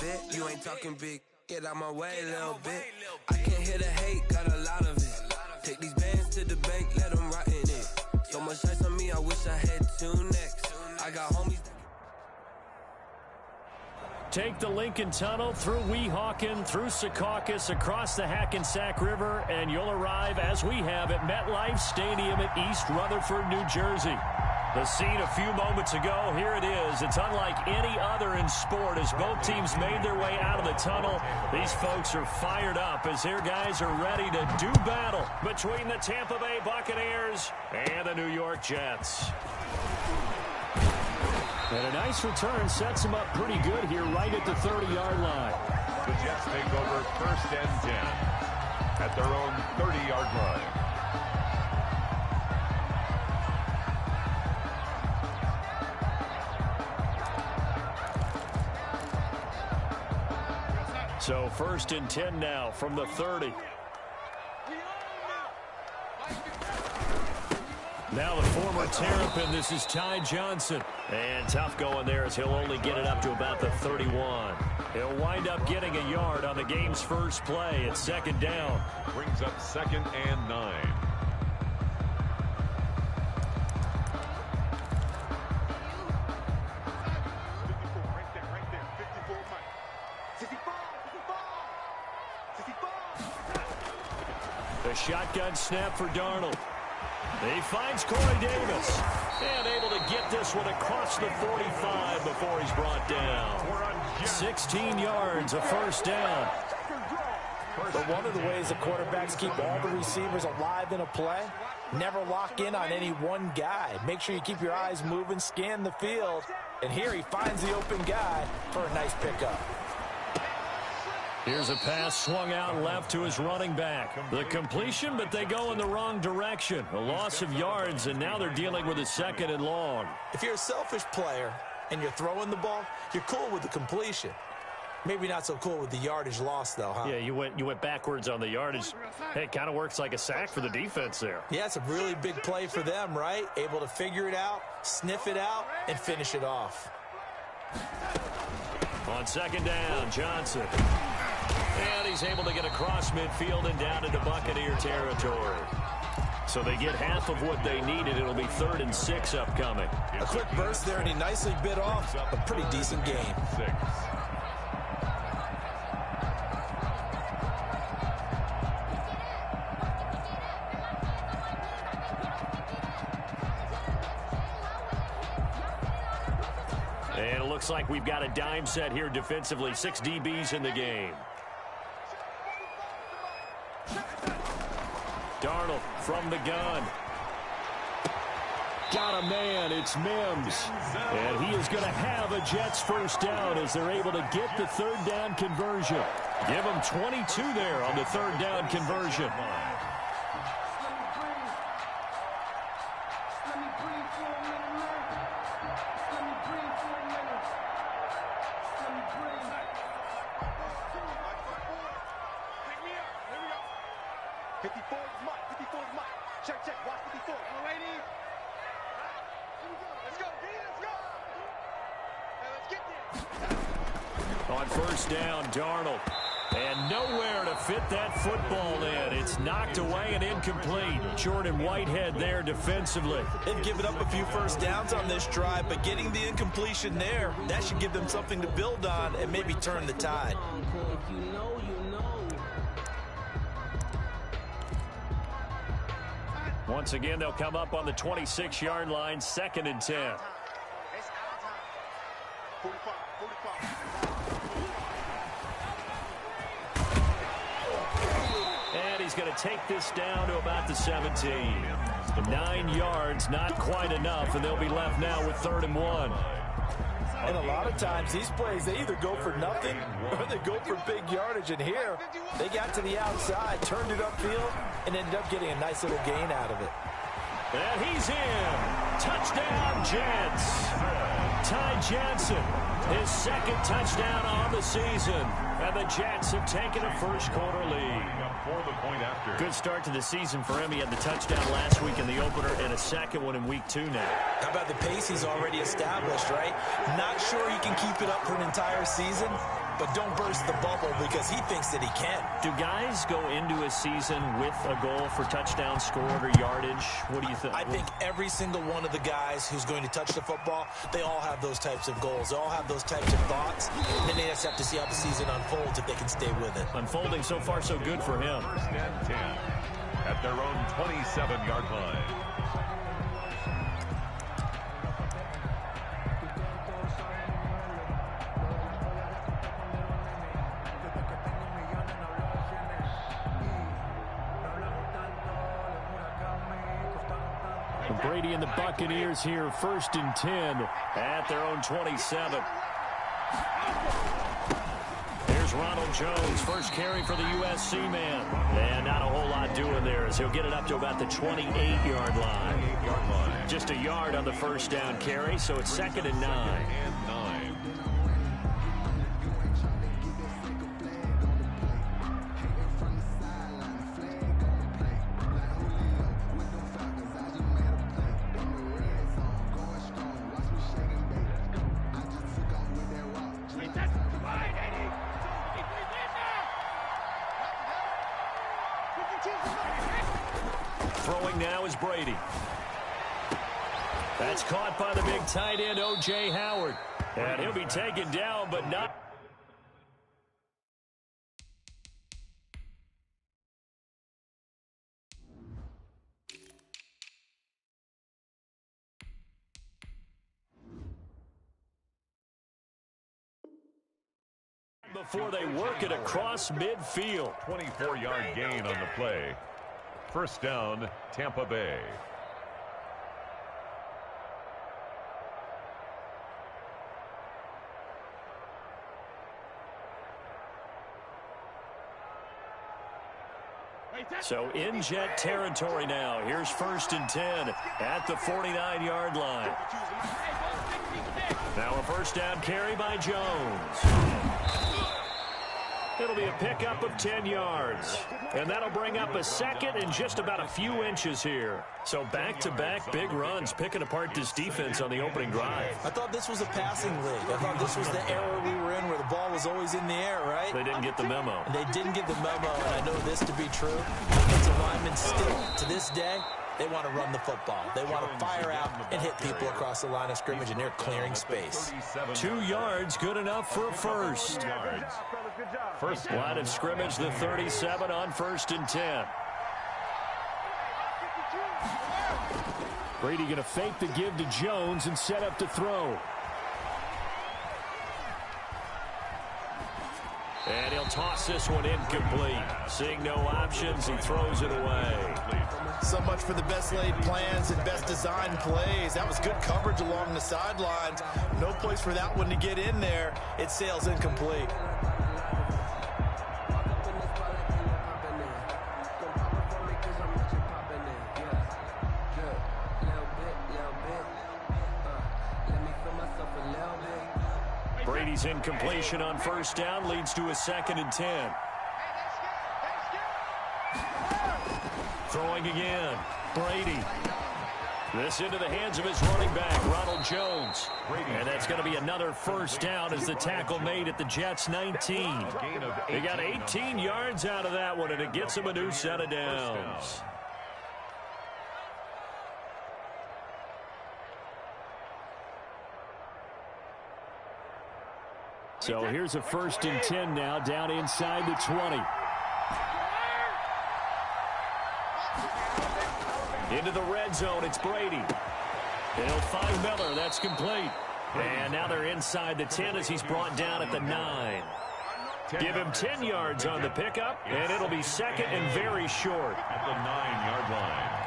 bit. You ain't talking big. Get out my way a little bit. I can't hear the hate, got a lot of it. Take these bands to the bank, let them rot in it. So much ice on me, I wish I had two necks. I got homies. Take the Lincoln Tunnel through Weehawken, through Secaucus, across the Hackensack River, and you'll arrive, as we have, at MetLife Stadium at East Rutherford, New Jersey. The scene a few moments ago, here it is. It's unlike any other in sport as both teams made their way out of the tunnel. These folks are fired up as their guys are ready to do battle between the Tampa Bay Buccaneers and the New York Jets. And a nice return sets them up pretty good here right at the 30-yard line. The Jets take over 1st and 10 at their own 30-yard line. So 1st and 10 now from the 30. Now the former Terrapin, this is Ty Johnson. And tough going there as he'll only get it up to about the 31. He'll wind up getting a yard on the game's first play. It's 2nd down. Brings up 2nd and 9. The shotgun snap for Darnold. He finds Corey Davis. And able to get this one across the 45 before he's brought down. 16 yards, a 1st down. But one of the ways the quarterbacks keep all the receivers alive in a play, never lock in on any one guy. Make sure you keep your eyes moving, scan the field. And here he finds the open guy for a nice pickup. Here's a pass swung out left to his running back. The completion, but they go in the wrong direction. A loss of yards, and now they're dealing with a 2nd and long. If you're a selfish player and you're throwing the ball, you're cool with the completion. Maybe not so cool with the yardage loss, though, huh? Yeah, you went backwards on the yardage. Hey, it kind of works like a sack for the defense there. Yeah, it's a really big play for them, right? Able to figure it out, sniff it out, and finish it off. On 2nd down, Johnson. And he's able to get across midfield and down into Buccaneer territory. So they get half of what they needed. It'll be 3rd and 6 upcoming. A quick burst there, and he nicely bit off a pretty decent game. 6. And it looks like we've got a dime set here defensively. 6 DBs in the game. Darnold from the gun. Got a man. It's Mims. And he is going to have a Jets 1st down as they're able to get the 3rd down conversion. Give them 22 there on the 3rd down conversion. On 1st down, Darnold. And nowhere to fit that football in. It's knocked away and incomplete. Jordan Whitehead there defensively. They've given up a few 1st downs on this drive, but getting the incompletion there, that should give them something to build on and maybe turn the tide. Once again, they'll come up on the 26-yard line, 2nd and 10. And he's going to take this down to about the 17. 9 yards, not quite enough, and they'll be left now with 3rd and 1. And a lot of times, these plays, they either go for nothing or they go for big yardage. And here, they got to the outside, turned it upfield, and ended up getting a nice little gain out of it. And he's in. Touchdown, Jets. Ty Johnson, his 2nd touchdown on the season. And the Jets have taken a first-quarter lead. Good start to the season for him. He had the touchdown last week in the opener and a 2nd one in week 2 now. How about the pace he's already established, right? Not sure he can keep it up for an entire season, but don't burst the bubble because he thinks that he can. Do guys go into a season with a goal for touchdown scored or yardage? What do you think? I think every single one of the guys who's going to touch the football, they all have those types of goals. They all have those types of thoughts. And then they just have to see how the season unfolds if they can stay with it. Unfolding so far so good for him. First and 10 at their own 27-yard line. Brady and the Buccaneers here, 1st and 10 at their own 27. Here's Ronald Jones, first carry for the USC man. And not a whole lot doing there as he'll get it up to about the 28-yard line. Just a yard on the first down carry, so it's 2nd and 9. Throwing now is Brady. That's caught by the big tight end, O.J. Howard. And he'll be taken down, but not. Before they work it across midfield. 24-yard gain on the play. First down, Tampa Bay. So in Jet territory now. Here's 1st and 10 at the 49-yard line. Now a first down carry by Jones. It'll be a pickup of 10 yards. And that'll bring up a 2nd and just about a few inches here. So back-to-back big runs picking apart this defense on the opening drive. I thought this was a passing league. I thought this was the era we were in where the ball was always in the air, right? They didn't get the memo. And they didn't get the memo, and I know this to be true. Defensive linemen still, to this day, they want to run the football. They want to fire out and hit people across the line of scrimmage, and they're clearing space. 2 yards, good enough for a first. Line of scrimmage, the 37 on 1st and 10. Brady going to fake the give to Jones and set up to throw. And he'll toss this one incomplete. Seeing no options, he throws it away. So much for the best laid plans and best designed plays. That was good coverage along the sidelines. No place for that one to get in there. It sails incomplete. Brady's incompletion on first down leads to a 2nd and 10. Throwing again. Brady. This into the hands of his running back, Ronald Jones. And that's going to be another first down as the tackle made at the Jets' 19. They got 18 yards out of that one, and it gets them a new set of downs. So here's a 1st and 10 now, down inside the 20. Into the red zone, it's Brady. He'll find Miller, that's complete. And now they're inside the 10 as he's brought down at the 9. Give him 10 yards on the pickup, and it'll be 2nd and very short. At the 9-yard line.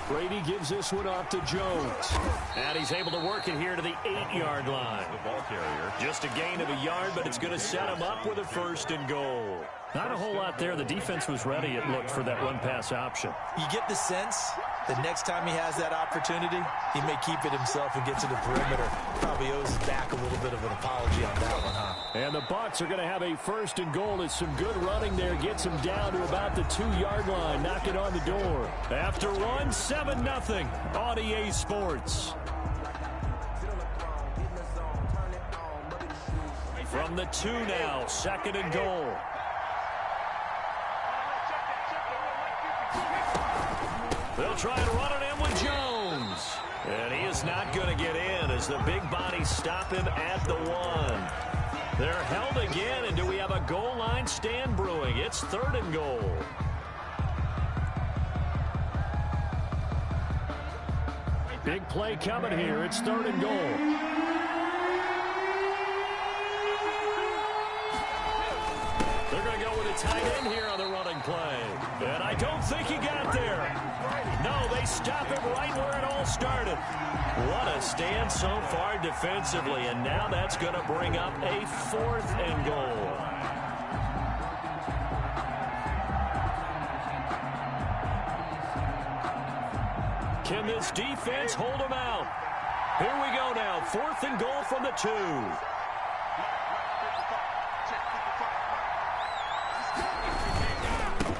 Brady gives this one off to Jones. And he's able to work it here to the 8-yard line. The ball carrier. Just a gain of a yard, but it's going to set him up with a 1st and goal. Not a whole lot there. The defense was ready, it looked, for that run-pass option. You get the sense that next time he has that opportunity, he may keep it himself and get to the perimeter. Probably owes his back a little bit of an apology on that one, huh? And the Bucs are going to have a 1st and goal. As some good running there gets him down to about the 2-yard line. Knock it on the door. After one, 7-0 on EA Sports. From the 2 now, 2nd and goal. They'll try and run it in with Jones. And he is not going to get in as the big bodies stop him at the 1. They're held again, and do we have a goal line stand brewing? It's 3rd and goal. Big play coming here. It's 3rd and goal. They're going to go with a tight end here on the running play. And I don't think he got there. No, they stop him right where it all started. What a stand so far defensively. And now that's going to bring up a 4th and goal. Can this defense hold him out? Here we go now. 4th and goal from the 2.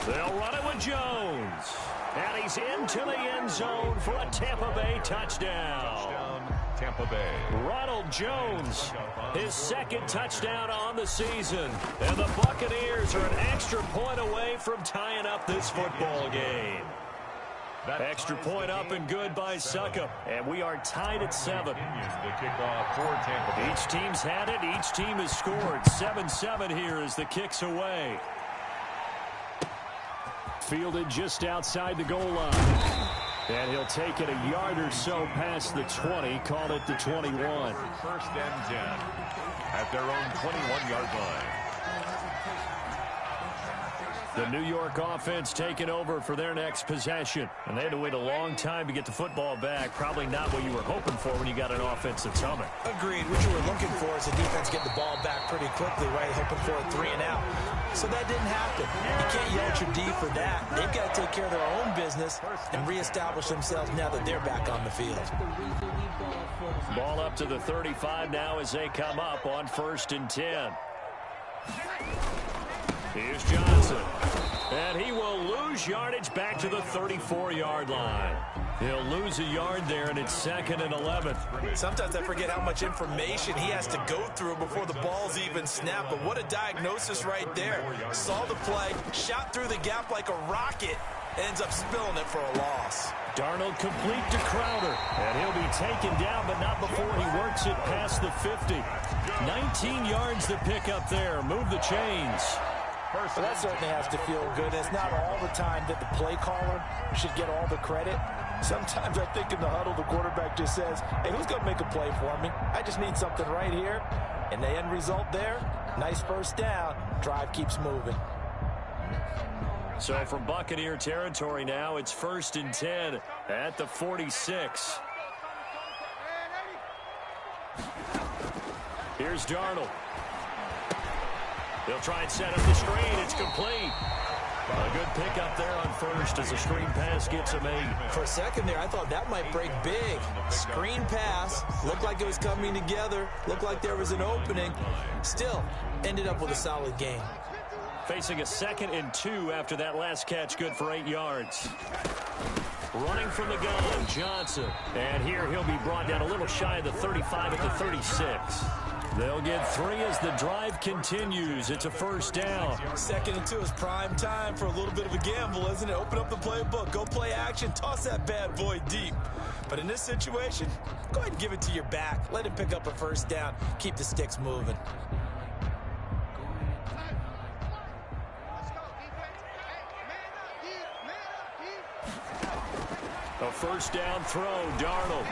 They'll run it with Jones. And he's into the end zone for a Tampa Bay touchdown. Tampa Bay. Ronald Jones, his 2nd touchdown on the season. And the Buccaneers are an extra point away from tying up this football game. Extra point up and good by Succop. And we are tied at 7. Each team's had it. Each team has scored. 7-7 here as the kick's away. Fielded just outside the goal line. And he'll take it a yard or so past the 20. Call it the 21. 1st and 10 at their own 21-yard line. The New York offense taking over for their next possession. And they had to wait a long time to get the football back. Probably not what you were hoping for when you got an offense that's humming. Agreed. What you were looking for is the defense get the ball back pretty quickly, right? Hoping for a 3 and out. So that didn't happen. You can't yell at your D for that. They've got to take care of their own business and reestablish themselves now that they're back on the field. Ball up to the 35 now as they come up on 1st and 10. Here's Johnson. And he will lose yardage back to the 34-yard line. He'll lose a yard there, and it's 2nd and 11. Sometimes I forget how much information he has to go through before the ball's even snapped. But what a diagnosis right there. Saw the play, shot through the gap like a rocket, ends up spilling it for a loss. Darnold complete to Crowder. And he'll be taken down, but not before he works it past the 50. 19 yards to pick up there. Move the chains. Well, that certainly has to feel good. It's not all the time that the play caller should get all the credit. Sometimes I think in the huddle, the quarterback just says, hey, who's going to make a play for me? I just need something right here. And the end result there, nice 1st down. Drive keeps moving. So from Buccaneer territory now, it's 1st and 10 at the 46. Here's Darnold. They'll try and set up the screen. It's complete. A good pickup there on 1st as a screen pass gets him 8. For a second there, I thought that might break big. Screen pass. Looked like it was coming together. Looked like there was an opening. Still, ended up with a solid game. Facing a 2nd and 2 after that last catch, good for 8 yards. Running from the gun, Johnson. And here he'll be brought down a little shy of the 35 at the 36. They'll get 3 as the drive continues. It's a 1st down. 2nd and 2 is prime time for a little bit of a gamble, isn't it? Open up the playbook. Go play action. Toss that bad boy deep. But in this situation, go ahead and give it to your back. Let him pick up a 1st down. Keep the sticks moving. A 1st down throw, Darnold.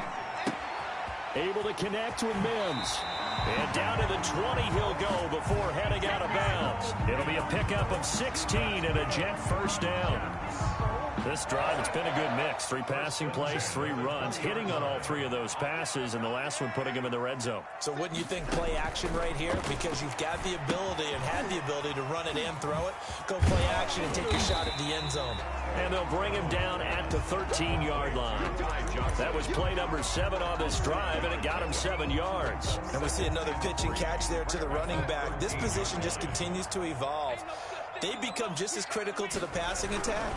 Able to connect with Mims. And down to the 20 he'll go before heading out of bounds. It'll be a pickup of 16 and a Jet 1st down. This drive, it's been a good mix. 3 passing plays, 3 runs, hitting on all 3 of those passes, and the last one putting him in the red zone. So wouldn't you think play action right here? Because you've got the ability and had the ability to run it and throw it. Go play action and take your shot at the end zone. And they'll bring him down at the 13-yard line. That was play number 7 on this drive, and it got him 7 yards. And we see another pitch and catch there to the running back. This position just continues to evolve. they become just as critical to the passing attack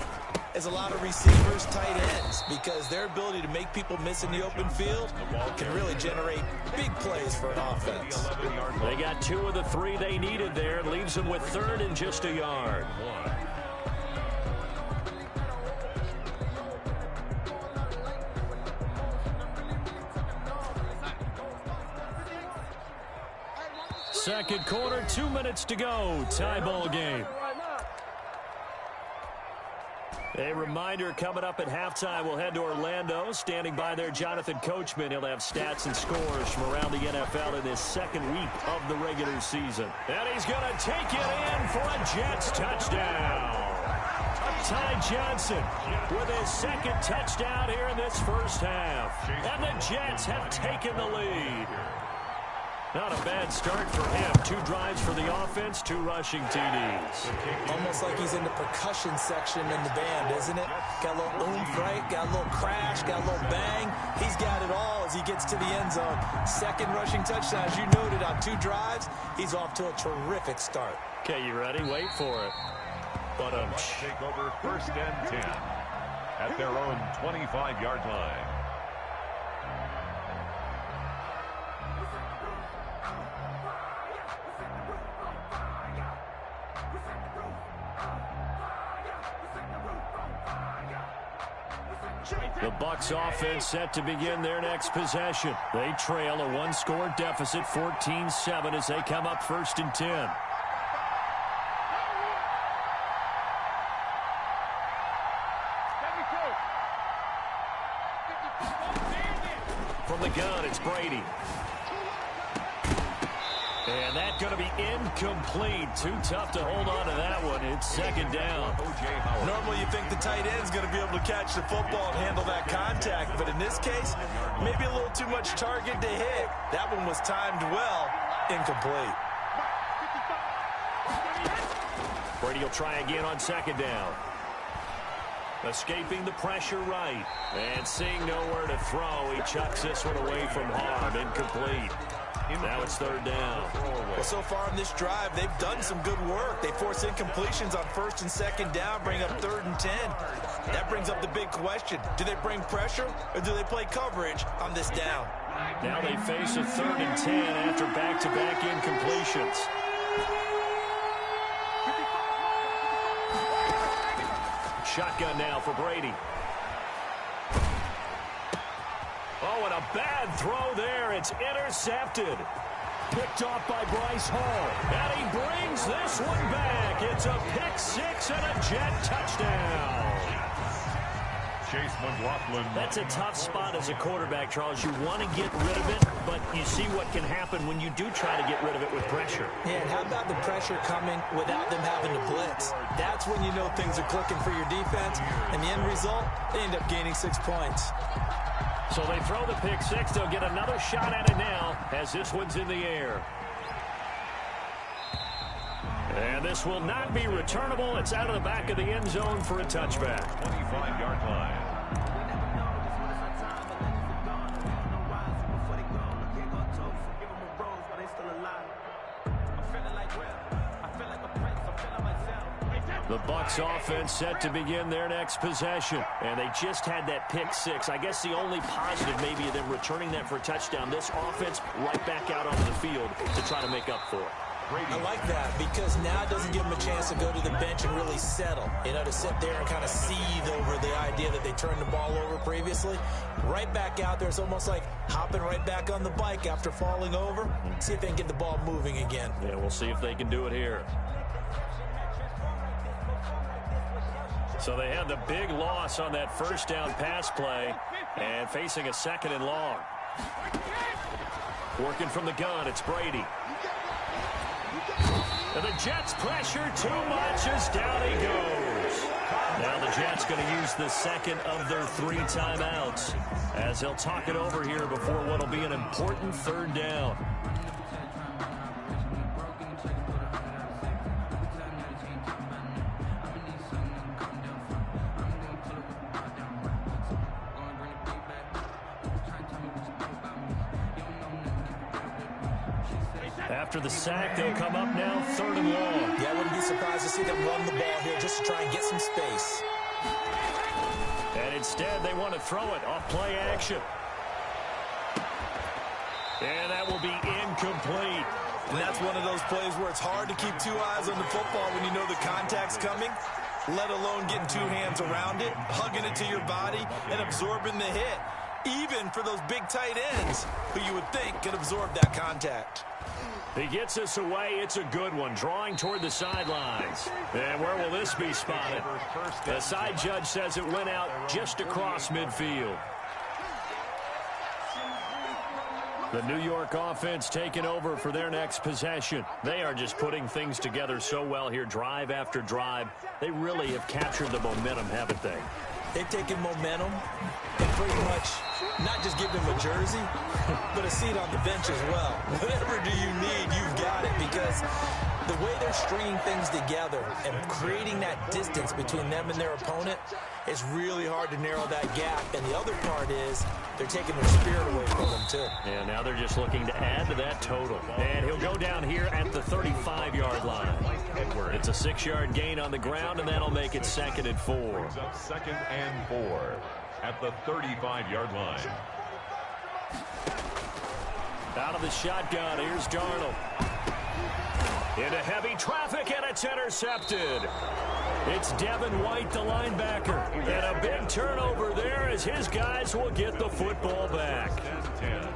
as a lot of receivers, tight ends, because their ability to make people miss in the open field can really generate big plays for an offense. They got 2 of the 3 they needed there. Leaves them with 3rd and just a yard. Second quarter, 2 minutes to go. Tie ball game. A reminder coming up at halftime, we'll head to Orlando. Standing by there, Jonathan Coachman. He'll have stats and scores from around the NFL in this second week of the regular season. And he's going to take it in for a Jets touchdown. Ty Johnson with his second touchdown here in this first half. And the Jets have taken the lead. Not a bad start for him. 2 drives for the offense, 2 rushing TDs. Almost like he's in the percussion section in the band, isn't it? Got a little oomph, right? Got a little crash, got a little bang. He's got it all as he gets to the end zone. Second rushing touchdown, as you noted, on 2 drives. He's off to a terrific start. Okay, you ready? Wait for it. But take over 1st and 10 at their own 25-yard line. the Bucs offense set to begin their next possession. They trail a 1-score deficit, 14-7, as they come up 1st and 10. From the gun, it's Brady. And that's going to be incomplete. Too tough to hold on to that one. It's 2nd down. Normally you think the tight end's going to be able to catch the football and handle that contact, but in this case, maybe a little too much target to hit. That one was timed well. Incomplete. Brady will try again on 2nd down. Escaping the pressure right. And seeing nowhere to throw, he chucks this one away from harm. Incomplete. Now it's 3rd down. Well, so far in this drive, they've done some good work. They force incompletions on 1st and 2nd down, bring up 3rd and 10. That brings up the big question. Do they bring pressure or do they play coverage on this down? Now they face a 3rd and 10 after back-to-back incompletions. Shotgun now for Brady. Oh, and a bad throw there. It's intercepted. Picked off by Bryce Hall. And he brings this one back. It's a pick-6 and a Jet touchdown. Chase McLaughlin. That's a tough spot as a quarterback, Charles. You want to get rid of it, but you see what can happen when you do try to get rid of it with pressure. Yeah, and how about the pressure coming without them having to blitz? That's when you know things are clicking for your defense. And the end result, they end up gaining 6 points. So they throw the pick-6. They'll get another shot at it now as this one's in the air. And this will not be returnable. It's out of the back of the end zone for a touchback. 25-yard line. The Bucs offense set to begin their next possession. And they just had that pick-6. I guess the only positive maybe of them returning that for a touchdown. This offense right back out onto the field to try to make up for it. I like that because now it doesn't give them a chance to go to the bench and really settle. You know, to sit there and kind of seethe over the idea that they turned the ball over previously. Right back out there. It's almost like hopping right back on the bike after falling over. See if they can get the ball moving again. Yeah, we'll see if they can do it here. So they had the big loss on that 1st down pass play and facing a 2nd and long. Working from the gun, it's Brady. And the Jets pressure too much as down he goes. Now the Jets going to use the 2nd of their 3 timeouts as they'll talk it over here before what will be an important 3rd down. After the sack, they'll come up now 3rd and long. Yeah, I wouldn't be surprised to see them run the ball here just to try and get some space. And instead, they want to throw it off play action. And that will be incomplete. And that's one of those plays where it's hard to keep 2 eyes on the football when you know the contact's coming, let alone getting 2 hands around it, hugging it to your body, and absorbing the hit. Even for those big tight ends who you would think could absorb that contact. He gets us away. It's a good one, drawing toward the sidelines. And where will this be spotted? The side judge says it went out just across midfield. The New York offense taking over for their next possession. They are just putting things together so well here, drive after drive. They really have captured the momentum, haven't they? They've taken momentum and pretty much not just give them a jersey, but a seat on the bench as well. Whatever do you need, you've got it, because the way they're stringing things together and creating that distance between them and their opponent, it's really hard to narrow that gap. And the other part is they're taking their spirit away from them, too. And now they're just looking to add to that total. And he'll go down here at the 35-yard line. It's a 6-yard gain on the ground, and that'll make it 2nd and 4. 2nd and 4 at the 35-yard line. Out of the shotgun, here's Darnold. Into heavy traffic, and it's intercepted. It's Devin White, the linebacker. And a big turnover there as his guys will get the football back. 10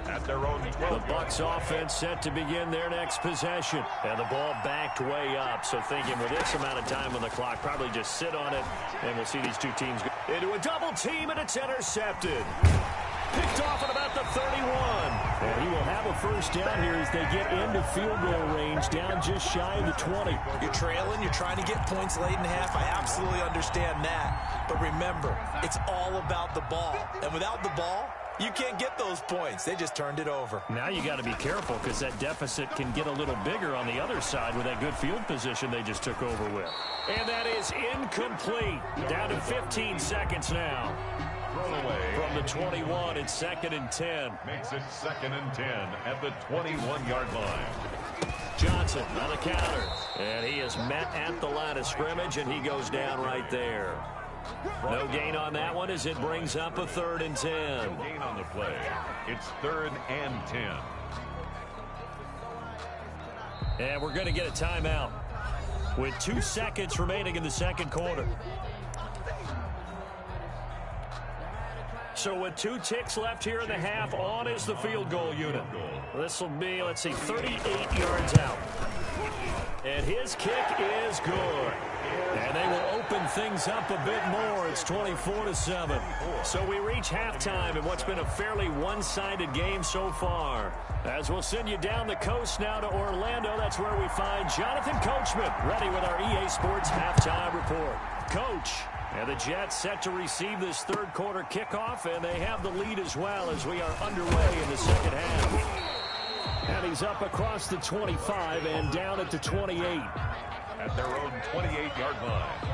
at their own 12. The Bucs offense set to begin their next possession. And the ball backed way up. So thinking with this amount of time on the clock, probably just sit on it. And we'll see these two teams go into a double team, and it's intercepted. Picked off at about the 31. And he will have a first down here as they get into field goal range, down just shy of the 20. You're trailing, you're trying to get points late in the half. I absolutely understand that. But remember, it's all about the ball. And without the ball, you can't get those points. They just turned it over. Now you got to be careful because that deficit can get a little bigger on the other side with that good field position they just took over with. And that is incomplete. Down to 15 seconds now. From the 21, it's 2nd and 10. Makes it 2nd and 10 at the 21-yard line. Johnson on the counter. And he is met at the line of scrimmage, and he goes down right there. No gain on that one as it brings up a 3rd and 10. No gain on the play. It's 3rd and 10. And we're going to get a timeout with 2 seconds remaining in the 2nd quarter. So with 2 ticks left here in the half, on is the field goal unit. This will be, let's see, 38 yards out. And his kick is good. And they will open things up a bit more. It's 24-7. So we reach halftime in what's been a fairly one-sided game so far. As we'll send you down the coast now to Orlando, that's where we find Jonathan Coachman, ready with our EA Sports halftime report. Coach. And the Jets set to receive this 3rd quarter kickoff, and they have the lead as well as we are underway in the 2nd half. And he's up across the 25 and down at the 28. At their own 28-yard line.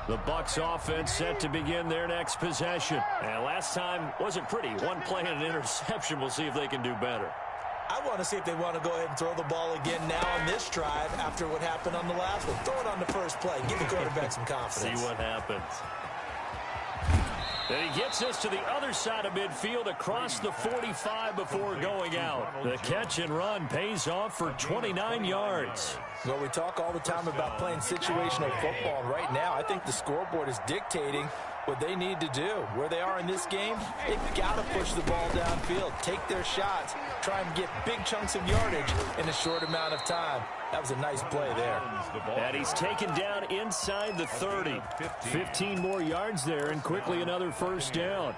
The Bucs offense set to begin their next possession. And last time wasn't pretty. One play and an interception. We'll see if they can do better. I want to see if they want to go ahead and throw the ball again now on this drive after what happened on the last one. Throw it on the first play. Give the quarterback some confidence. See what happens. And he gets us to the other side of midfield across the 45 before going out. The catch and run pays off for 29 yards. Well, we talk all the time about playing situational football, and right now I think the scoreboard is dictating what they need to do. Where they are in this game, they've got to push the ball downfield, take their shots, try and get big chunks of yardage in a short amount of time. That was a nice play there. And he's taken down inside the 30. 15 more yards there, and quickly another first down.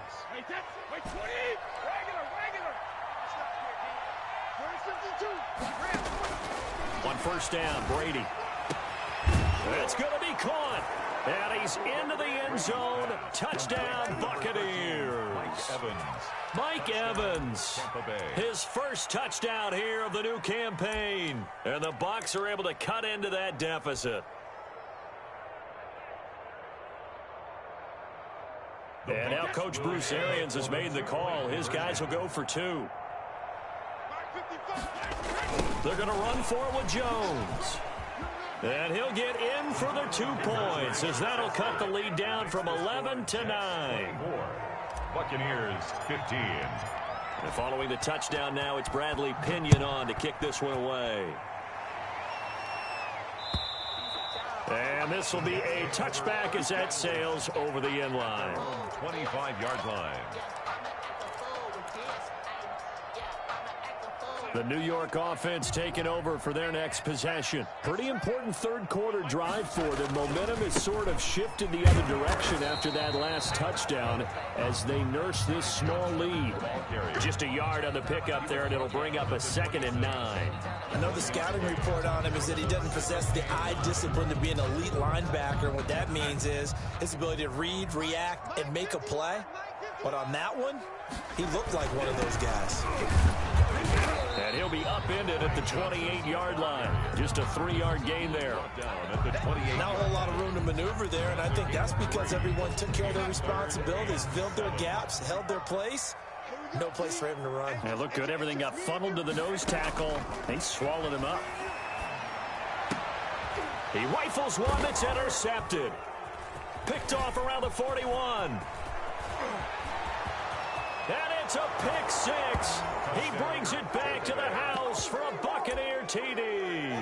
One first down, Brady. It's going to be caught. And he's into the end zone. Touchdown, Buccaneers. Mike Evans. His first touchdown here of the new campaign. And the Bucs are able to cut into that deficit. And now Coach Bruce Arians has made the call. His guys will go for 2. They're going to run for it with Jones. And he'll get in for the 2 points, as that'll cut the lead down from 11 to 9. Buccaneers 15. And following the touchdown now, it's Bradley Pinion on to kick this one away. And this will be a touchback as that sails over the end line. 25-yard line. The New York offense taking over for their next possession. Pretty important third quarter drive for them. Momentum has sort of shifted the other direction after that last touchdown as they nurse this small lead. Just a yard on the pickup there, and it'll bring up a 2nd and 9. I know the scouting report on him is that he doesn't possess the eye discipline to be an elite linebacker. And what that means is his ability to read, react, and make a play. But on that one, he looked like one of those guys. And he'll be upended at the 28-yard line. Just a 3-yard gain there. Not a whole lot of room to maneuver there, and I think that's because everyone took care of their responsibilities, filled their gaps, held their place. No place for him to run. It looked good. Everything got funneled to the nose tackle. They swallowed him up. He rifles one that's intercepted. Picked off around the 41. And it's a pick 6. He brings it back to the house for a Buccaneer TD.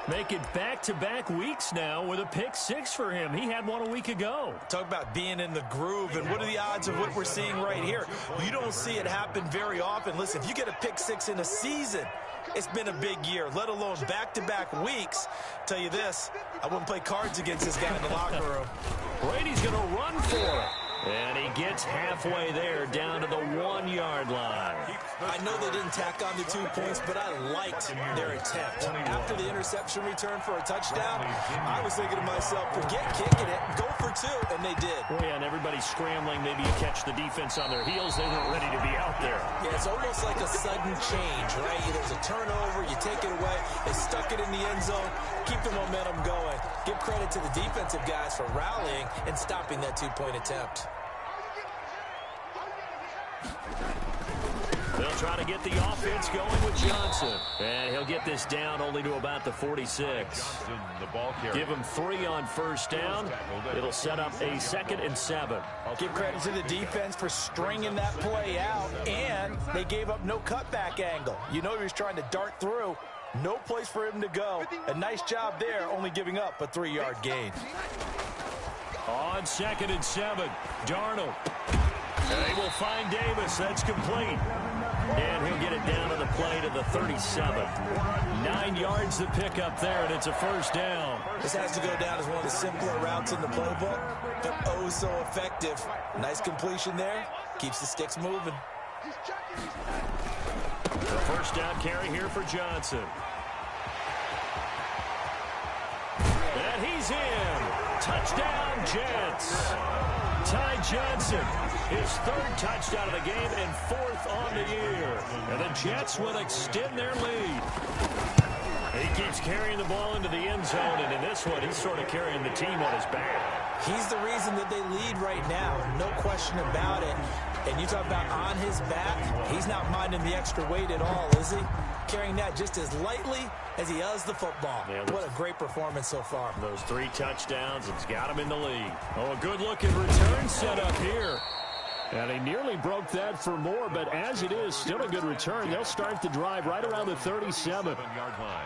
Make it back-to-back weeks now with a pick 6 for him. He had one a week ago. Talk about being in the groove, and what are the odds of what we're seeing right here? You don't see it happen very often. Listen, if you get a pick 6 in a season, it's been a big year, let alone back-to-back weeks. Tell you this, I wouldn't play cards against this guy in the locker room. Brady's going to run for it. And he gets halfway there, down to the 1-yard line. I know they didn't tack on the 2 points, but I liked their attempt. After the interception return for a touchdown, I was thinking to myself, forget kicking it, go for 2, and they did. Well, yeah, and everybody's scrambling. Maybe you catch the defense on their heels. They weren't ready to be out there. Yeah, it's almost like a sudden change, right? There's a turnover, you take it away, they stuck it in the end zone, keep the momentum going. Give credit to the defensive guys for rallying and stopping that 2-point attempt. They'll try to get the offense going with Johnson. And he'll get this down only to about the 46. Give him 3 on first down. It'll set up a 2nd and 7. Give credit to the defense for stringing that play out, and they gave up no cutback angle. You know he was trying to dart through. No place for him to go. A nice job there, only giving up a 3-yard gain. On 2nd and 7, Darnold. They will find Davis. That's complete. And he'll get it down to the play to the 37. 9 yards to pick up there, and it's a first down. This has to go down as one of the simpler routes in the playbook, but oh so effective. Nice completion there. Keeps the sticks moving. The first down carry here for Johnson. And he's in. Touchdown, Jets. Ty Johnson, his 3rd touchdown of the game and 4th on the year. And the Jets will extend their lead. He keeps carrying the ball into the end zone, and in this one, he's sort of carrying the team on his back. He's the reason that they lead right now, no question about it. And you talk about on his back, he's not minding the extra weight at all, is he? Carrying that just as lightly as he does the football. Yeah, what a great performance so far. Those 3 touchdowns, it's got him in the lead. Oh, a good-looking return set up here. And he nearly broke that for more, but as it is, still a good return. They'll start the drive right around the 37. 7-yard line.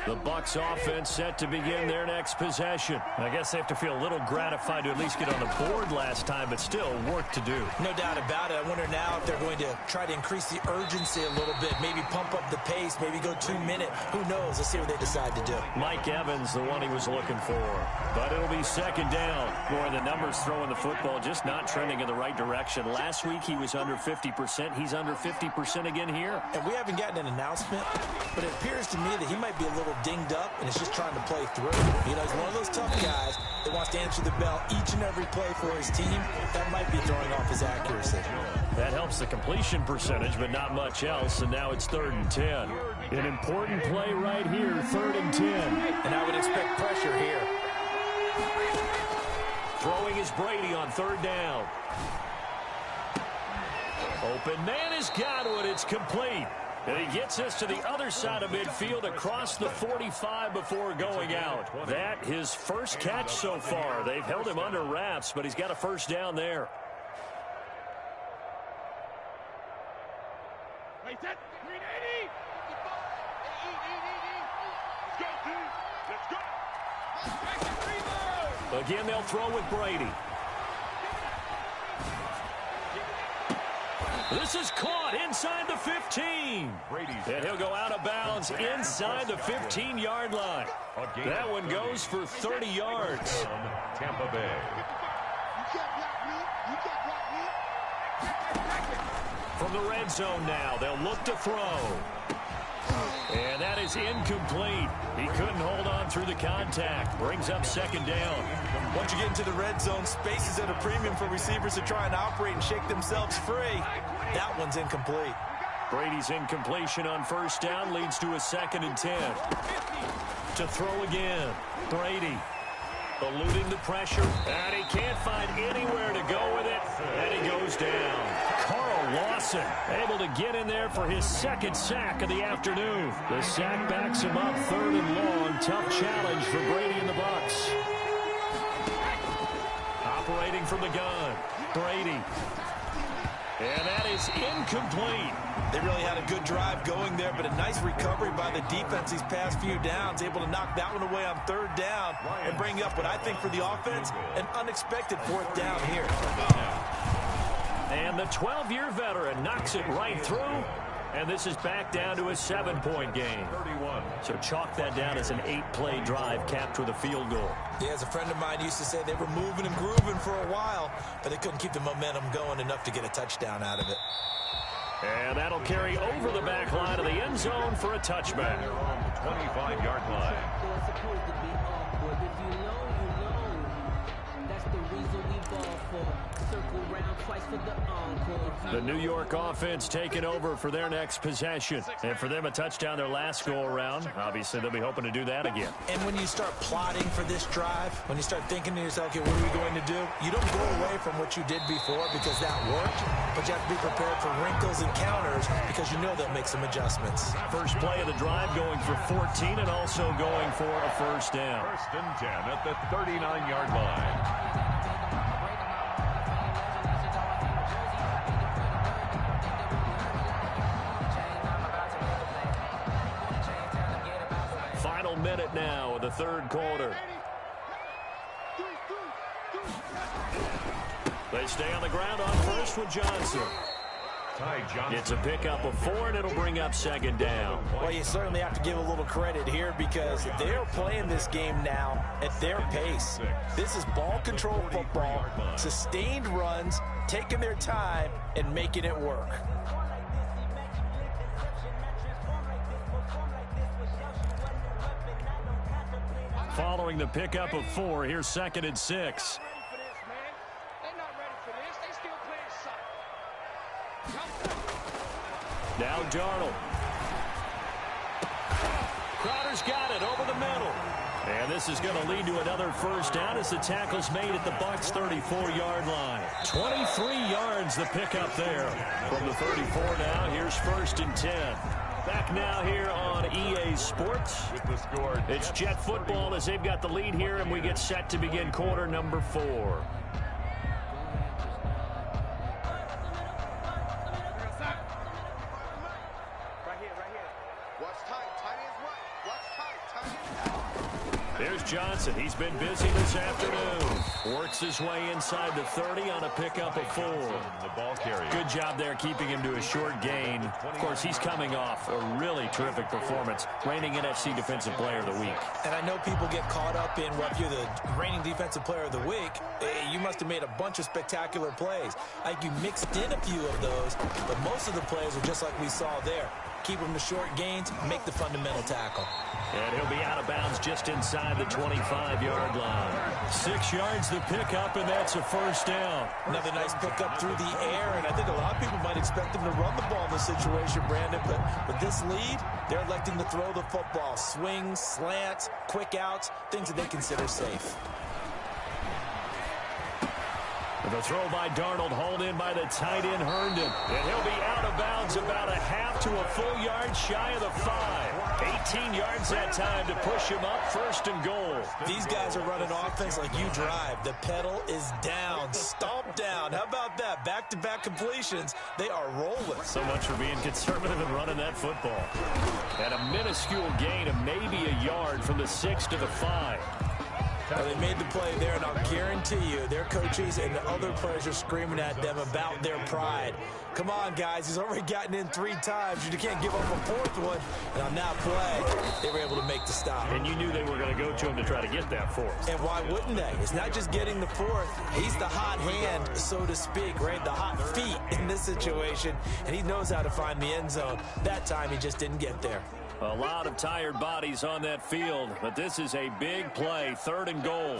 The Bucs offense set to begin their next possession. I guess they have to feel a little gratified to at least get on the board last time, but still work to do. No doubt about it. I wonder now if they're going to try to increase the urgency a little bit, maybe pump up the pace, maybe go 2-minute. Who knows? Let's see what they decide to do. Mike Evans, the one he was looking for. But it'll be 2nd down. Boy, the numbers throwing the football just not trending in the right direction. Last week he was under 50%. He's under 50% again here. And we haven't gotten an announcement, but it appears to me that he might be a little dinged up and is just trying to play through. You know, he's one of those tough guys that wants to answer the bell each and every play for his team. That might be throwing off his accuracy. That helps the completion percentage, but not much else, and now it's 3rd and 10. An important play right here, 3rd and 10. And I would expect pressure here. Throwing is Brady on 3rd down. Open man has got it. It's complete. And he gets us to the other side of midfield across the 45 before going out. That his first catch so far. They've held him under wraps, but he's got a first down there. Again, they'll throw with Brady. This is caught inside the 15. And he'll go out of bounds inside the 15-yard line. That one goes for 30 yards. Tampa Bay. From the red zone now, they'll look to throw. And that is incomplete. He couldn't hold on through the contact. Brings up 2nd down. Once you get into the red zone, space is at a premium for receivers to try and operate and shake themselves free. That one's incomplete. Brady's incompletion on 1st down leads to a 2nd and 10. To throw again. Brady eluding the pressure. And he can't find anywhere to go with it. And he goes down. Carl Lawson able to get in there for his 2nd sack of the afternoon. The sack backs him up 3rd and long. Tough challenge for Brady and the Bucs. Operating from the gun. Brady. And that is incomplete. They really had a good drive going there, but a nice recovery by the defense these past few downs, able to knock that one away on 3rd down and bring up what I think for the offense, an unexpected 4th down here. And the 12-year veteran knocks it right through. And this is back down to a 7-point game. So chalk that down as an 8-play drive capped with a field goal. Yeah, as a friend of mine used to say, they were moving and grooving for a while, but they couldn't keep the momentum going enough to get a touchdown out of it. And that'll carry over the back line of the end zone for a touchback. 25-yard line. The New York offense taking over for their next possession. And for them, a touchdown their last go-around. Obviously, they'll be hoping to do that again. And when you start plotting for this drive, when you start thinking to yourself, okay, what are we going to do? You don't go away from what you did before because that worked, but you have to be prepared for wrinkles and counters because you know they'll make some adjustments. First play of the drive going for 14 and also going for a first down. 1st and 10 at the 39-yard line. Final minute now of the 3rd quarter. They stay on the ground on first with Johnson. It's a pickup of 4, and it'll bring up 2nd down. Well, you certainly have to give a little credit here because they're playing this game now at their pace. This is ball control football, sustained runs, taking their time, and making it work. Following the pickup of 4, here's 2nd and 6. Now Darnold. Crowder's got it over the middle. And this is going to lead to another first down as the tackle's made at the Bucs' 34-yard line. 23 yards the pickup there. From the 34 now, here's 1st and 10. Back now here on EA Sports. It's Jet football as they've got the lead here, and we get set to begin quarter number 4. There's Johnson. He's been busy this afternoon. Works his way inside the 30 on a pickup of 4. The ball carrier. Good job there keeping him to a short gain. Of course, he's coming off a really terrific performance, reigning NFC Defensive Player of the Week. And I know people get caught up in, well, if you're the reigning Defensive Player of the Week, you must have made a bunch of spectacular plays. Like you mixed in a few of those, but most of the plays are just like we saw there. keep them to short gains, make the fundamental tackle. And he'll be out of bounds just inside the 25-yard line. 6 yards the pickup, and that's a first down. Another nice pickup through the air, and I think a lot of people might expect them to run the ball in this situation, Brandon, but with this lead, they're electing to throw the football. Swings, slants, quick outs, things that they consider safe. The throw by Darnold, hauled in by the tight end Herndon. And he'll be out of bounds about a half to a full yard shy of the 5. 18 yards that time to push him up, first and goal. These guys are running offense like you drive. The pedal is down, stomp down. How about that? Back-to-back completions. They are rolling. So much for being conservative and running that football. And a minuscule gain of maybe a yard from the 6 to the 5. Well, they made the play there, and I'll guarantee you their coaches and the other players are screaming at them about their pride. Come on, guys. He's already gotten in 3 times. You can't give up a 4th one. And on that play, they were able to make the stop. And you knew they were going to go to him to try to get that 4th. And why wouldn't they? It's not just getting the 4th. He's the hot hand, so to speak, right? The hot feet in this situation. And he knows how to find the end zone. That time, he just didn't get there. A lot of tired bodies on that field, but this is a big play, 3rd and goal.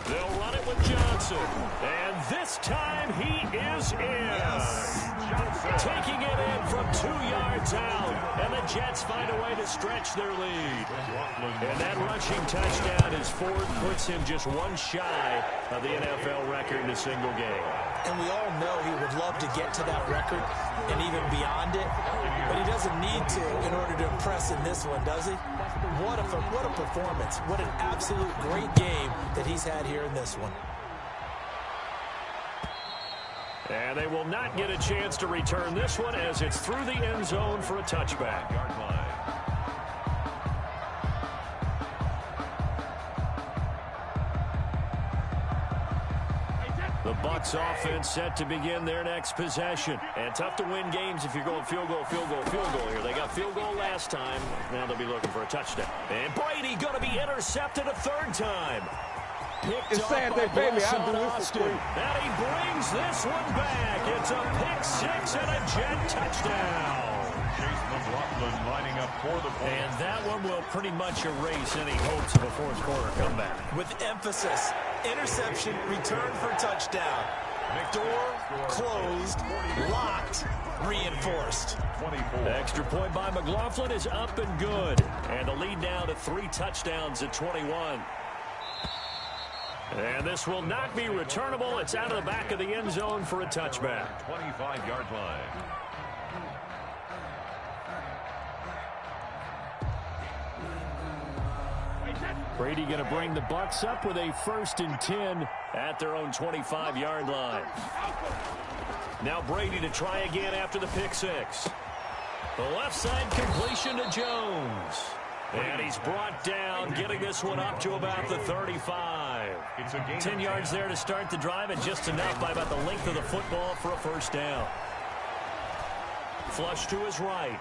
They'll run it with Johnson, and this time he is in. Yes. Taking it in from 2 yards out, and the Jets find a way to stretch their lead. And that rushing touchdown is Ford, puts him just 1 shy of the NFL record in a single game. And we all know he would love to get to that record and even beyond it, but he doesn't need to in order to impress in this one, does he? What a performance. What an absolute great game that he's had here in this one. And they will not get a chance to return this one as it's through the end zone for a touchback. The Bucs offense set to begin their next possession. And tough to win games if you're going field goal here. They got field goal last time. Now they'll be looking for a touchdown. And Brady going to be intercepted a 3rd time. Picked up by Hassan Austin. And he brings this one back. It's a pick 6 and a Jet touchdown. Chase McLaughlin lining up for the point. And that one will pretty much erase any hopes of a 4th quarter comeback. With emphasis, interception, return for touchdown. Door closed, locked, reinforced. 24. Extra point by McLaughlin is up and good. And the lead now to 3 touchdowns at 21. And this will not be returnable. It's out of the back of the end zone for a touchback. 25-yard line. Brady going to bring the Bucs up with a 1st and 10 at their own 25-yard line. Now Brady to try again after the pick 6. The left side completion to Jones. And he's brought down, getting this one up to about the 35. 10 yards there to start the drive, and just enough by about the length of the football for a 1st down. Flush to his right.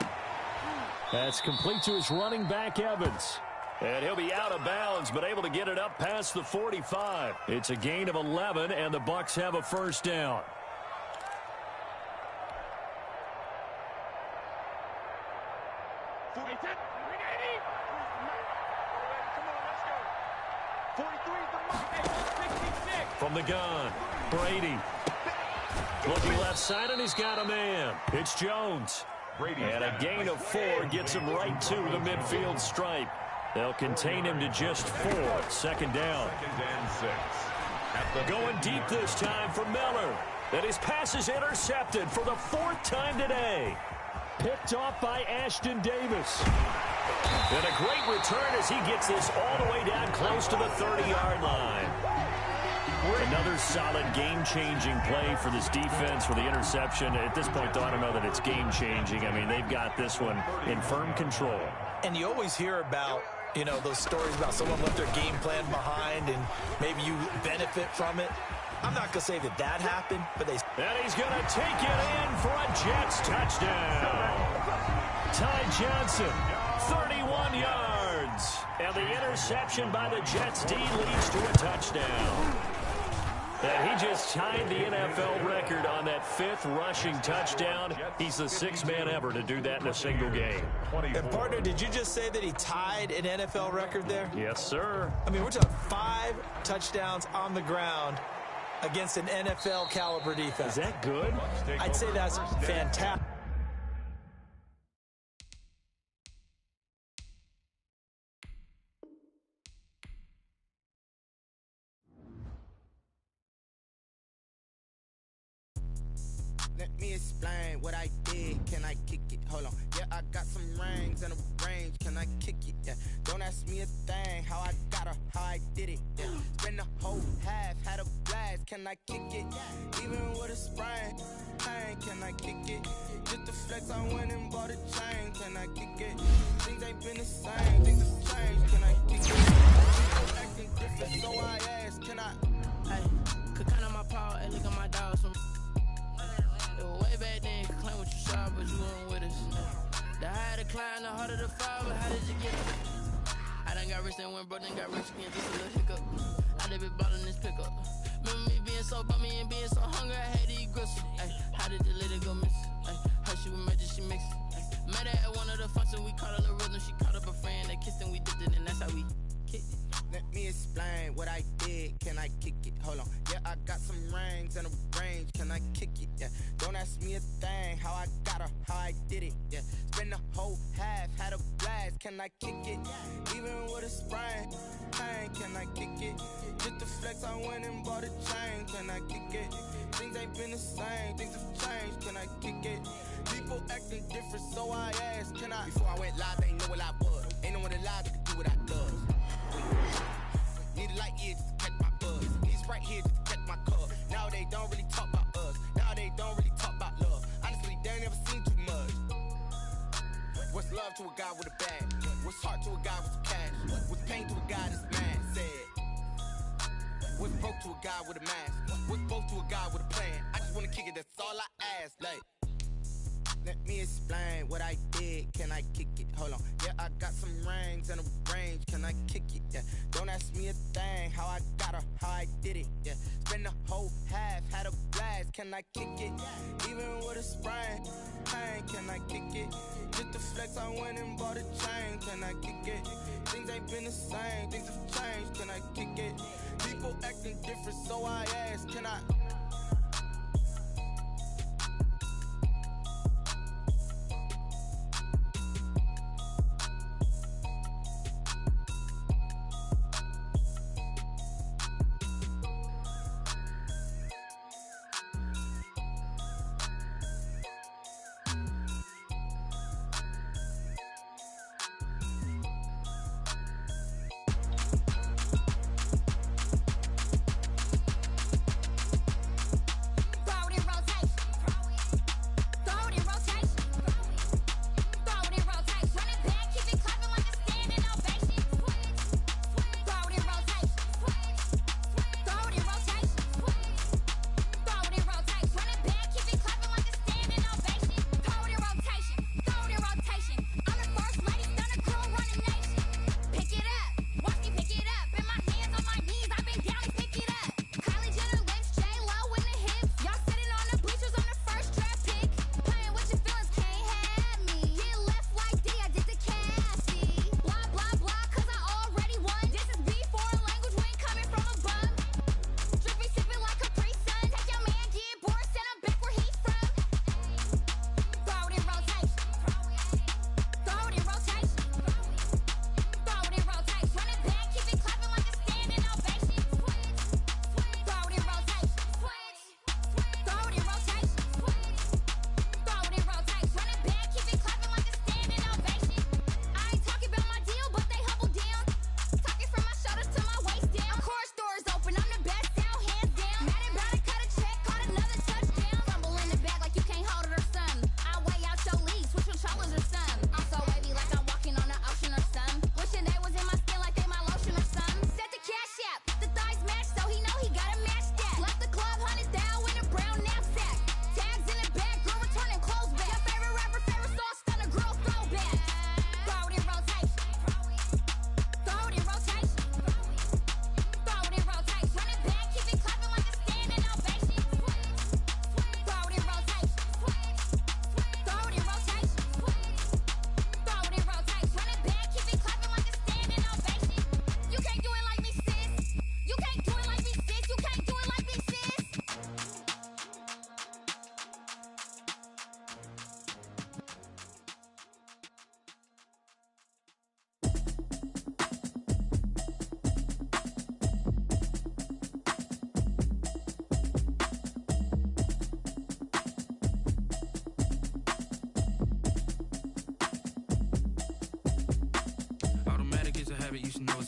That's complete to his running back, Evans. And he'll be out of bounds, but able to get it up past the 45. It's a gain of 11, and the Bucs have a 1st down. From the gun, Brady. Looking left side, and he's got a man. It's Jones. And a gain of 4 gets him right to the midfield stripe. They'll contain him to just 4. 2nd down. 2nd and 6. Going deep this time for Miller. And his pass is intercepted for the 4th time today. Picked off by Ashton Davis. And a great return as he gets this all the way down close to the 30-yard line. Another solid game-changing play for this defense with the interception. At this point, though, I don't know that it's game-changing. I mean, they've got this one in firm control. And you always hear about, you know, those stories about someone left their game plan behind and maybe you benefit from it. I'm not going to say that that happened, but they... And he's going to take it in for a Jets touchdown. Ty Johnson, 31 yards. And the interception by the Jets D leads to a touchdown. And he just tied the NFL record on that 5th rushing touchdown. He's the 6th man ever to do that in a single game. And, partner, did you just say that he tied an NFL record there? Yes, sir. I mean, we're talking 5 touchdowns on the ground against an NFL caliber defense. Is that good? I'd say that's fantastic. Let me explain what I did. Can I kick it? Hold on. Yeah, I got some rings and a range. Can I kick it? Yeah. Don't ask me a thing. How I got her, how I did it. Yeah. Spend the whole half, had a blast. Can I kick it? Even with a sprain. Pain, can I kick it? Just the flex, I went and bought a chain. Can I kick it? Things ain't been the same. Things have changed. Can I kick it? People acting different, so I ask. Can I? Hey, could count on my power and look at my dogs from. Way back then, could claim what you saw, but you weren't with us. The higher the climb, the harder the fall, but how did you get it? I done got rich, then went broke, then got rich again, just a little hiccup. I done been ballin' this pickup. Remember me being so bummy and being so hungry, I had to eat gristle. Ay, how did you let it go miss? Ay, how she was magic, she mixed. Met her at one of the functions, we caught her the rhythm, she caught up a friend, they kissed and we dipped it, and that's how we kicked it. Let me explain what I did. Can I kick it? Hold on. Yeah, I got some rings and a range. Can I kick it? Yeah. Don't ask me a thing. How I got her, how I did it. Yeah. Spend the whole half, had a blast. Can I kick it? Even with a sprain. Pain, can I kick it? Just the flex, I went and bought a chain. Can I kick it? Things ain't been the same. Things have changed. Can I kick it? People acting different, so I asked. Can I? Before I went live, they know what I was. Ain't no one alive that could do what I does. Need a light year just to catch my buzz. Need Sprite here just to catch my cup. Now they don't really talk about us. Now they don't really talk about love. Honestly, they ain't never seen too much. What's love to a guy with a bag? What's heart to a guy with some cash? What's pain to a guy that's mad? Said. What's broke to a guy with a mask? What's both to a guy with a plan? I just wanna kick it, that's all I ask. Like, let me explain what I did. Can I kick it? Hold on. Yeah, I got some rings and a range. Can I kick it? Yeah. Don't ask me a thing. How I got her, how I did it. Yeah. Spend the whole half, had a blast. Can I kick it? Even with a sprain. Pain, can I kick it? Just the flex, I went and bought a chain. Can I kick it? Things ain't been the same. Things have changed. Can I kick it? People acting different, so I ask. Can I?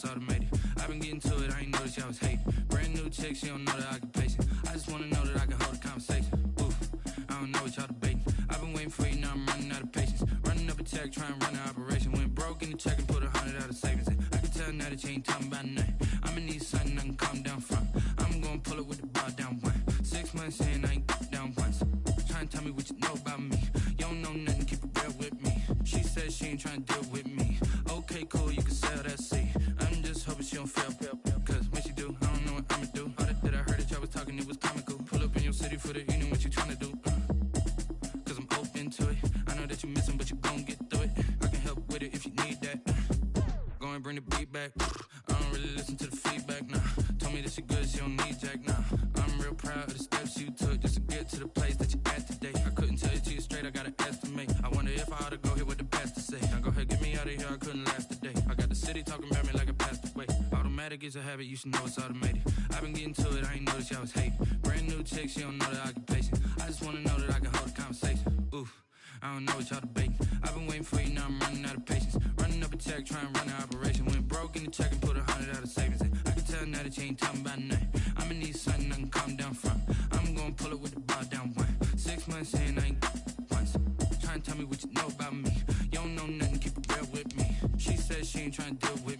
it's automated. I've been getting to it, I ain't noticed y'all was hating. Brand new chick, she don't know the occupation. I just wanna know that I can hold a conversation. Oof, I don't know what y'all debating. I've been waiting for you, now I'm running out of patience. Running up a check, trying to run an operation. Went broke in the check and put 100 out of savings. I can tell now that you ain't talking about nothing. I'ma need something I can calm down from. I'm gonna pull it with the bar down one. 6 months in, I ain't down once. Trying to tell me what you know about me. You don't know nothing, keep it real with me. She said she ain't trying to deal with me. Okay, cool, you can sell that seat. I'm just hoping she don't fail. Cause when she do, I don't know what I'ma do. All that I heard that y'all was talking, it was comical. Pull up in your city for the evening, what you trying to do? Cause I'm open to it. I know that you missing, but you gon' get through it. I can help with it if you need that. Go and bring the beat back. I don't really listen to the feedback, nah. Told me that she good, she don't need Jack, nah. I'm real proud of the steps you took just to get to the place that you at today. I couldn't tell you to you straight, I gotta estimate. I wonder if I ought to go here with the pastor say. Now go ahead, get me out of here, I couldn't last a day. I got the city talking about me like I passed away. Automatic is a habit, you should know it's automated. I've been getting to it, I ain't noticed y'all was hating. Brand new chick, she don't know the occupation. I just wanna know that I can hold a conversation. Oof, I don't know what y'all debating. I've been waiting for you, now I'm running out of patience. Running up a check, trying to run an operation. Went broke in the check and put 100 out of savings. I can tell now that you ain't talking about nothing. I'ma need something I can calm down from. I'm gonna pull it with the bar down one. 6 months in, I ain't once. Trying to tell me what you know about me. You don't know nothing, keep it real with me. She said she ain't trying to deal with me.